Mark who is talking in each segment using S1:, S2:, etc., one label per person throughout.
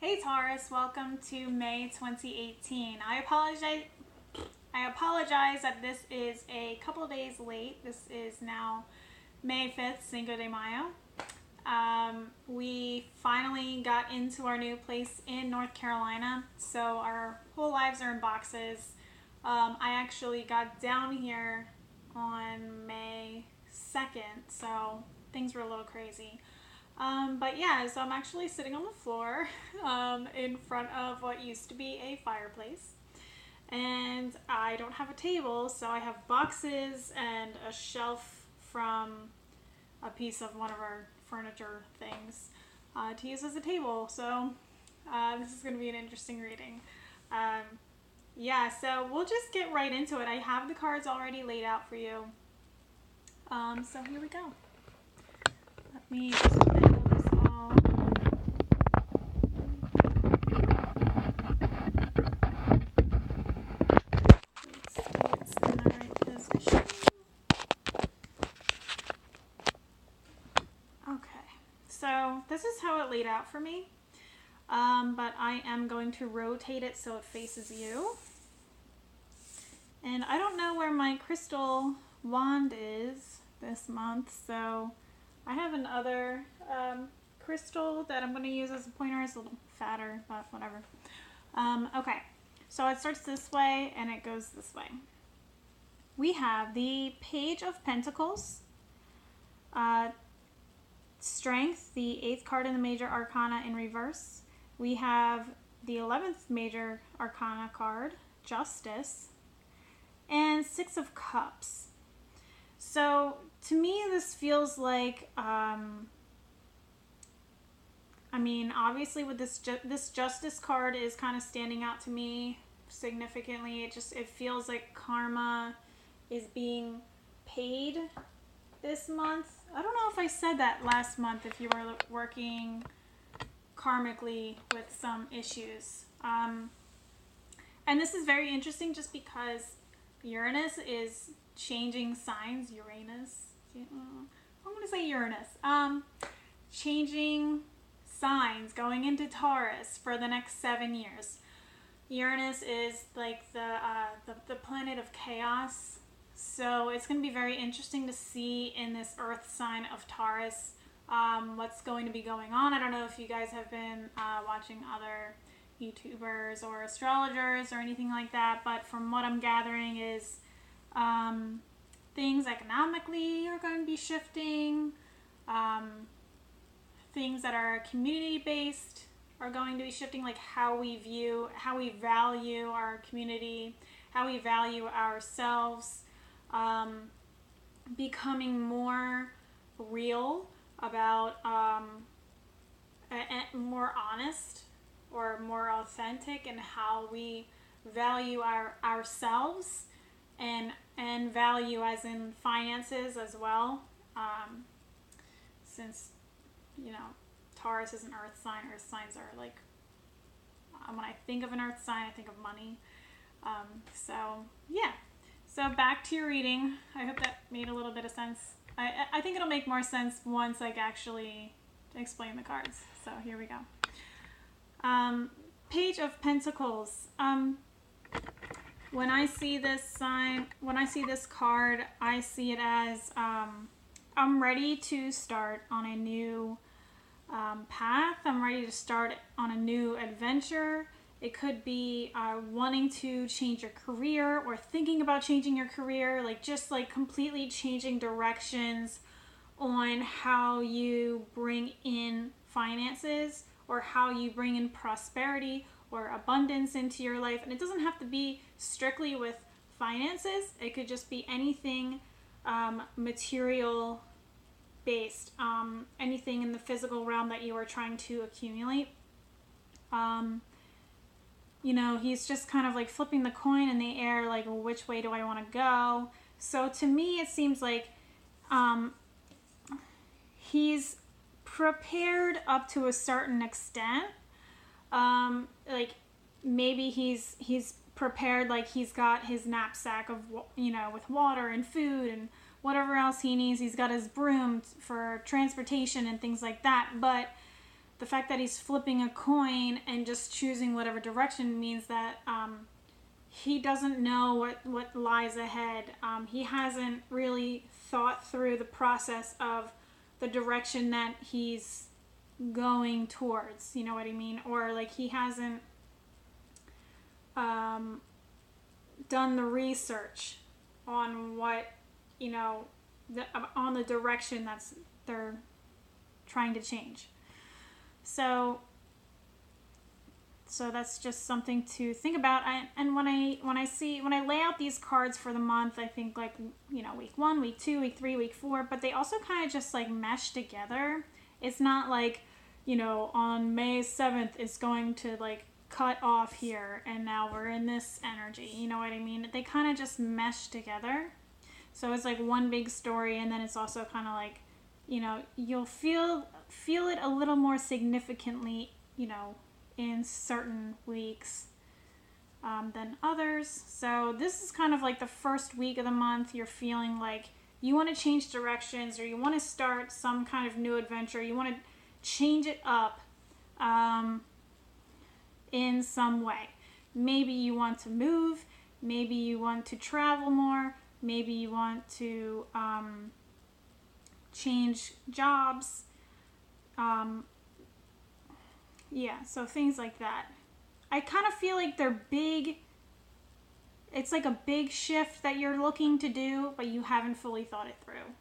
S1: Hey Taurus, welcome to May 2018. I apologize that this is a couple days late. This is now May 5th, Cinco de Mayo. We finally got into our new place in North Carolina, so our whole lives are in boxes. I actually got down here on May 2nd, so things were a little crazy. But yeah, so I'm actually sitting on the floor in front of what used to be a fireplace. And I don't have a table, so I have boxes and a shelf from a piece of one of our furniture things to use as a table. So this is going to be an interesting reading. Yeah, so we'll just get right into it. I have the cards already laid out for you. So here we go. Let me just handle this all. Let's see it's in the right position. Okay, so this is how it laid out for me. But I am going to rotate it so it faces you. And I don't know where my crystal wand is this month, so I have another crystal that I'm going to use as a pointer. It's a little fatter, but whatever. Okay, so it starts this way and it goes this way. We have the Page of Pentacles, Strength, the 8th card in the Major Arcana in reverse. We have the 11th Major Arcana card, Justice, and 6 of Cups. So to me, this feels like, obviously with this Justice card is kind of standing out to me significantly. It feels like karma is being paid this month. I don't know if I said that last month, if you were working karmically with some issues. And this is very interesting just because Uranus is changing signs. I'm going to say Uranus. Changing signs, going into Taurus for the next 7 years. Uranus is like the planet of chaos. So it's going to be very interesting to see in this Earth sign of Taurus what's going to be going on. I don't know if you guys have been watching other YouTubers or astrologers or anything like that, but from what I'm gathering is things economically are going to be shifting. Things that are community-based are going to be shifting, like how we value our community, how we value ourselves, becoming more real about, more honest or more authentic in how we value ourselves and value as in finances as well. Since, Taurus is an earth sign. Earth signs are like, when I think of an earth sign, I think of money. So, yeah. So back to your reading. I hope that made a little bit of sense. I think it'll make more sense once I actually explain the cards. So here we go. Page of Pentacles. When I see this card, I see it as I'm ready to start on a new path. I'm ready to start on a new adventure. It could be wanting to change your career or thinking about changing your career, just completely changing directions on how you bring in finances or how you bring in prosperity or abundance into your life. And it doesn't have to be strictly with finances. It could just be anything material based, anything in the physical realm that you are trying to accumulate. He's just kind of flipping the coin in the air, which way do I want to go? So to me, it seems like he's prepared up to a certain extent. Maybe he's prepared, he's got his knapsack of, with water and food and whatever else he needs. He's got his broom for transportation and things like that. But the fact that he's flipping a coin and just choosing whatever direction means that he doesn't know what lies ahead. He hasn't really thought through the process of the direction that he's going towards, you know what I mean? Or like he hasn't done the research on what, you know, on the direction they're trying to change. So that's just something to think about. And when I lay out these cards for the month, I think like, you know, week 1, week 2, week 3, week 4, but they also kind of just like mesh together. It's not like, you know, on May 7th it's going to like cut off here and now we're in this energy. You know what I mean? They kind of just mesh together. So it's like one big story, and then it's also kind of like, you know, you'll feel it a little more significantly, you know, in certain weeks than others. So this is kind of like the first week of the month. You're feeling like you want to change directions, or you want to start some kind of new adventure. You want to change it up in some way. Maybe you want to move. Maybe you want to travel more. Maybe you want to change jobs. Yeah, so things like that. I kind of feel like they're big. It's like a big shift that you're looking to do, but you haven't fully thought it through.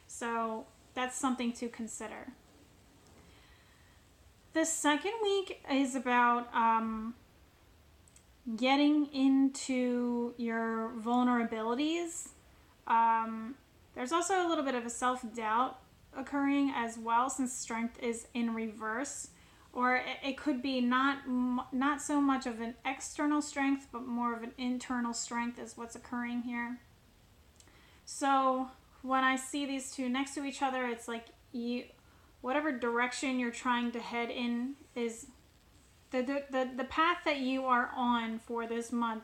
S1: So that's something to consider. The second week is about getting into your vulnerabilities. There's also a little bit of a self-doubt occurring as well, since strength is in reverse. Or it could be not so much of an external strength, but more of an internal strength is what's occurring here. So when I see these two next to each other, it's like whatever direction you're trying to head in is the path that you are on for this month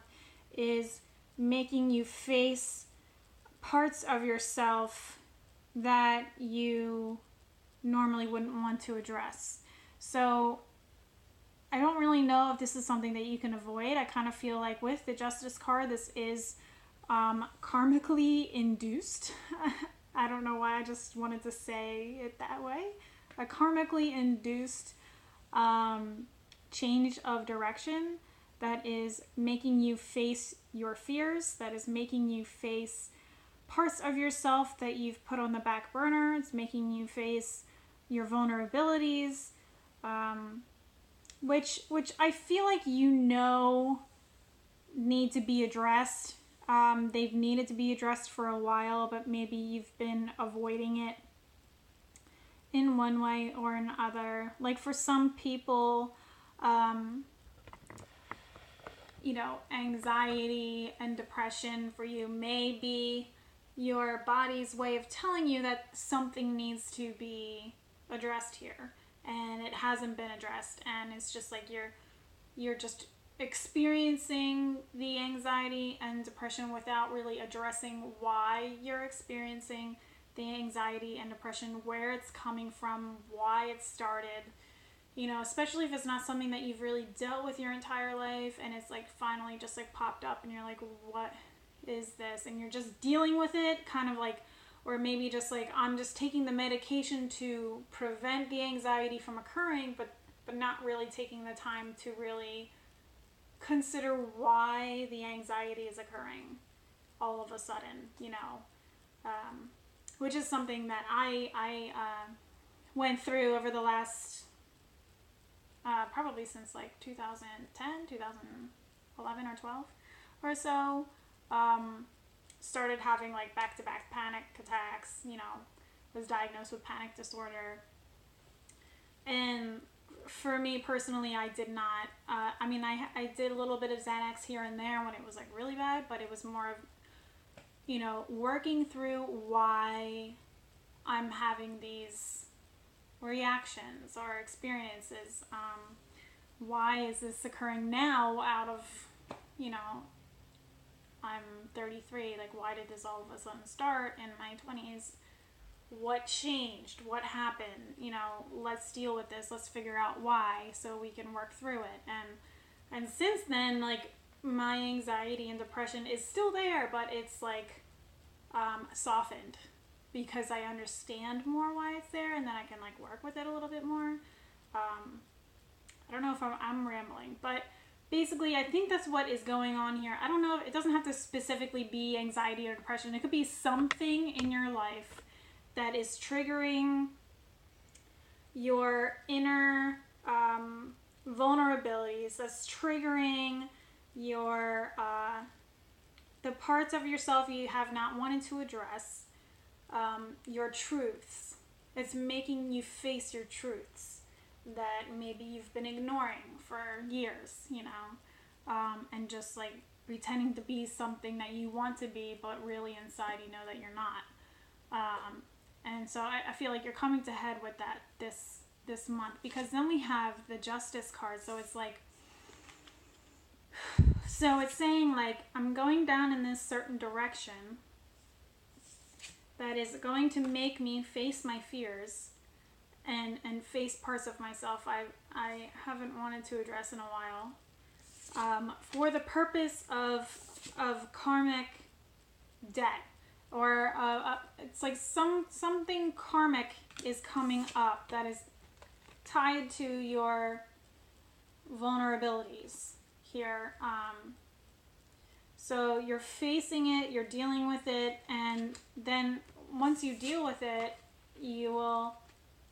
S1: is making you face parts of yourself that you normally wouldn't want to address. So I don't really know if this is something that you can avoid. I kind of feel like with the Justice card, this is karmically induced. I don't know why I just wanted to say it that way. A karmically induced change of direction that is making you face your fears, that is making you face parts of yourself that you've put on the back burner. It's making you face your vulnerabilities, which I feel like need to be addressed. They've needed to be addressed for a while, but maybe you've been avoiding it in one way or another. Like for some people, you know, anxiety and depression for you may be your body's way of telling you that something needs to be addressed here, and it hasn't been addressed, and it's just like you're just experiencing the anxiety and depression without really addressing why you're experiencing the anxiety and depression, where it's coming from, why it started. You know, especially if it's not something that you've really dealt with your entire life, and it's like finally just like popped up and you're like, what is this? And you're just dealing with it, kind of like, or maybe just like, I'm just taking the medication to prevent the anxiety from occurring, but not really taking the time to really consider why the anxiety is occurring all of a sudden, you know, which is something that I went through over the last probably since like 2010, 2011 or 12 or so. Started having like back-to-back panic attacks, you know, was diagnosed with panic disorder. And for me personally, I did not, I did a little bit of Xanax here and there when it was like really bad, but it was more of, you know, working through why I'm having these reactions or experiences. Why is this occurring now out of, you know, I'm 33, like why did this all of a sudden start in my 20s? what changed, what happened, let's deal with this, let's figure out why so we can work through it. And since then, like, my anxiety and depression is still there, but it's like softened because I understand more why it's there, and then I can like work with it a little bit more. I don't know if I'm rambling, but basically I think that's what is going on here. I don't know, it doesn't have to specifically be anxiety or depression. It could be something in your life that is triggering your inner vulnerabilities, that's triggering your the parts of yourself you have not wanted to address, your truths. It's making you face your truths that maybe you've been ignoring for years, and just like pretending to be something that you want to be, but really inside you know that you're not. And so I feel like you're coming to head with that this month, because then we have the Justice card. So it's like, so it's saying like, I'm going down in this certain direction that is going to make me face my fears and face parts of myself I haven't wanted to address in a while, for the purpose of karmic debt, or it's like something karmic is coming up that is tied to your vulnerabilities here. So you're facing it, you're dealing with it, and then once you deal with it, you will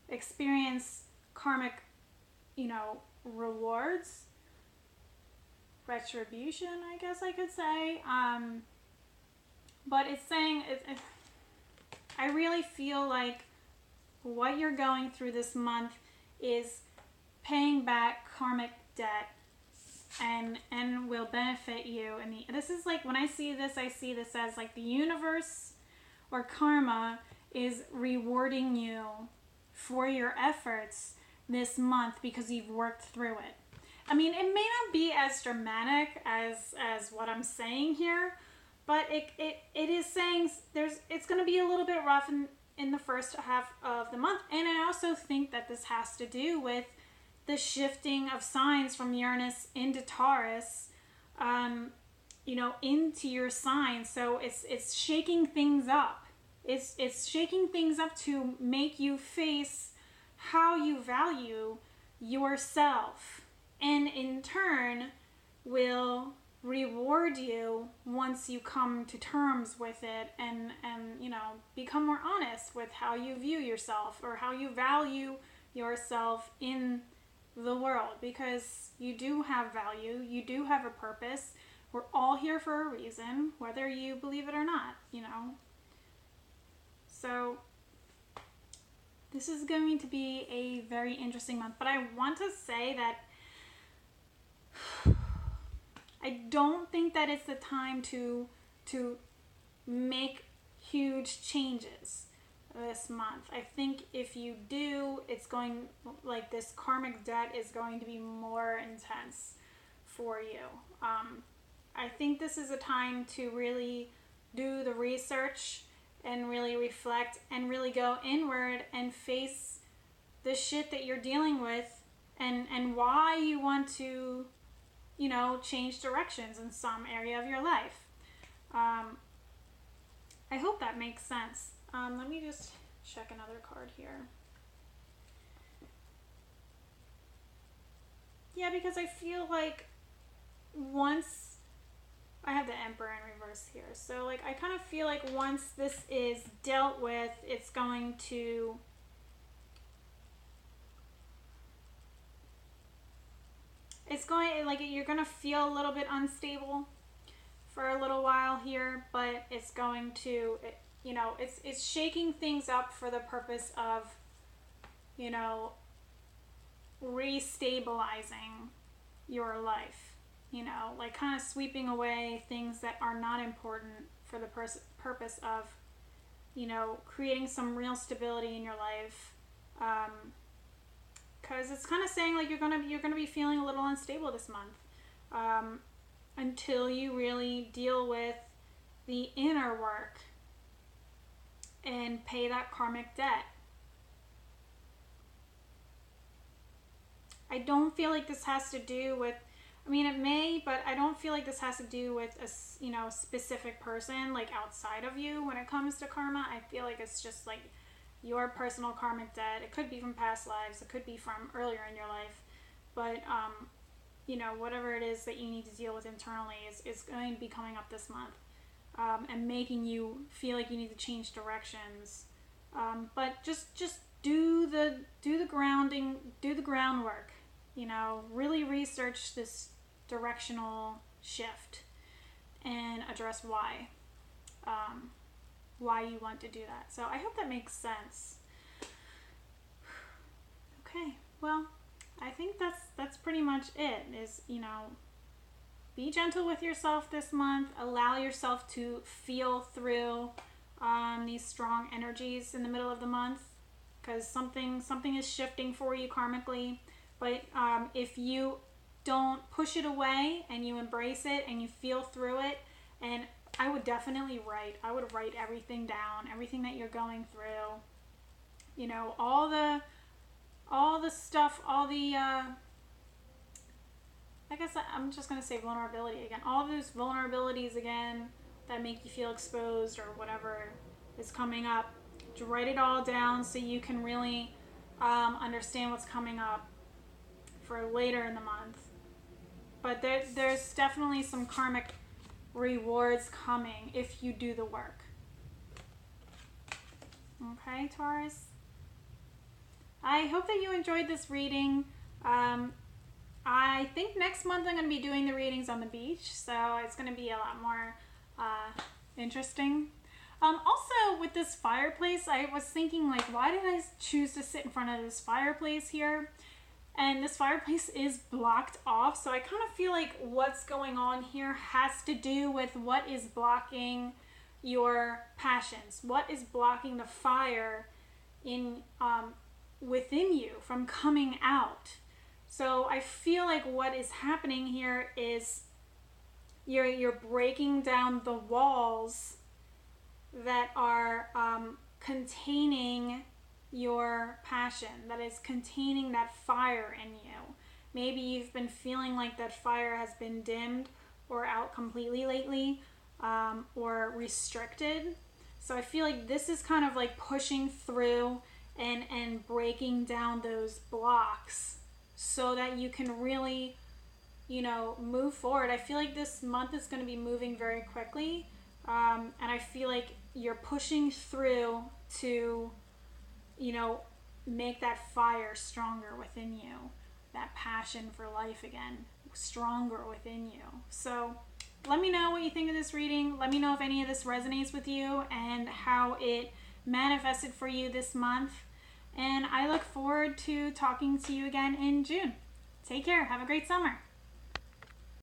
S1: experience karmic, rewards, retribution, I guess I could say. But it's saying, I really feel like what you're going through this month is paying back karmic debt and will benefit you. And this is like, when I see this as like the universe or karma is rewarding you for your efforts this month because you've worked through it. I mean, it may not be as dramatic as what I'm saying here, but it is saying it's going to be a little bit rough in the first half of the month. And I also think that this has to do with the shifting of signs from Uranus into Taurus, into your sign. So it's shaking things up. It's shaking things up to make you face how you value yourself, and in turn will reward you once you come to terms with it and become more honest with how you view yourself or how you value yourself in the world, because you do have value, you do have a purpose. We're all here for a reason, whether you believe it or not, So this is going to be a very interesting month, but I want to say that I don't think that it's the time to make huge changes this month. I think if you do, it's going, like, this karmic debt is going to be more intense for you. I think this is a time to really do the research and really reflect and really go inward and face the shit that you're dealing with and why you want to, change directions in some area of your life. I hope that makes sense. Let me just check another card here. Yeah, because I feel like once I have the Emperor in reverse here, so like I kind of feel like once this is dealt with, it's going to you're going to feel a little bit unstable for a little while here, but it's going to, it's shaking things up for the purpose of, restabilizing your life, like kind of sweeping away things that are not important for the purpose of, creating some real stability in your life. Because it's kind of saying like you're gonna be feeling a little unstable this month, until you really deal with the inner work and pay that karmic debt. I don't feel like this has to do with, I mean, it may, but I don't feel like this has to do with a, you know, specific person, like outside of you when it comes to karma. I feel like it's just like your personal karmic debt. It could be from past lives. It could be from earlier in your life. But, you know, whatever it is that you need to deal with internally is going to be coming up this month, and making you feel like you need to change directions. But just do the grounding, do the groundwork. You know, really research this directional shift and address why you want to do that. So I hope that makes sense. Okay, well, I think that's pretty much it. Is, you know, be gentle with yourself this month. Allow yourself to feel through these strong energies in the middle of the month, because something is shifting for you karmically. But if you don't push it away and you embrace it and you feel through it, and I would definitely write. I would write everything down, everything that you're going through. You know, all the stuff, all the I guess I'm just gonna say vulnerability again. All those vulnerabilities again that make you feel exposed or whatever is coming up. To write it all down so you can really understand what's coming up for later in the month. But there's definitely some karmic rewards coming if you do the work. Okay, Taurus? I hope that you enjoyed this reading. I think next month I'm going to be doing the readings on the beach, so it's going to be a lot more interesting. Also, with this fireplace, I was thinking, like, why did I choose to sit in front of this fireplace here? And this fireplace is blocked off, so I kind of feel like what's going on here has to do with what is blocking your passions, what is blocking the fire in within you from coming out. So I feel like what is happening here is you're breaking down the walls that are containing your passion, that is containing that fire in you. Maybe you've been feeling like that fire has been dimmed or out completely lately, or restricted. So I feel like this is kind of like pushing through and breaking down those blocks so that you can really, you know, move forward. I feel like this month is going to be moving very quickly, and I feel like you're pushing through to, you know, make that fire stronger within you, that passion for life again, stronger within you. So let me know what you think of this reading. Let me know if any of this resonates with you and how it manifested for you this month. And I look forward to talking to you again in June. Take care. Have a great summer.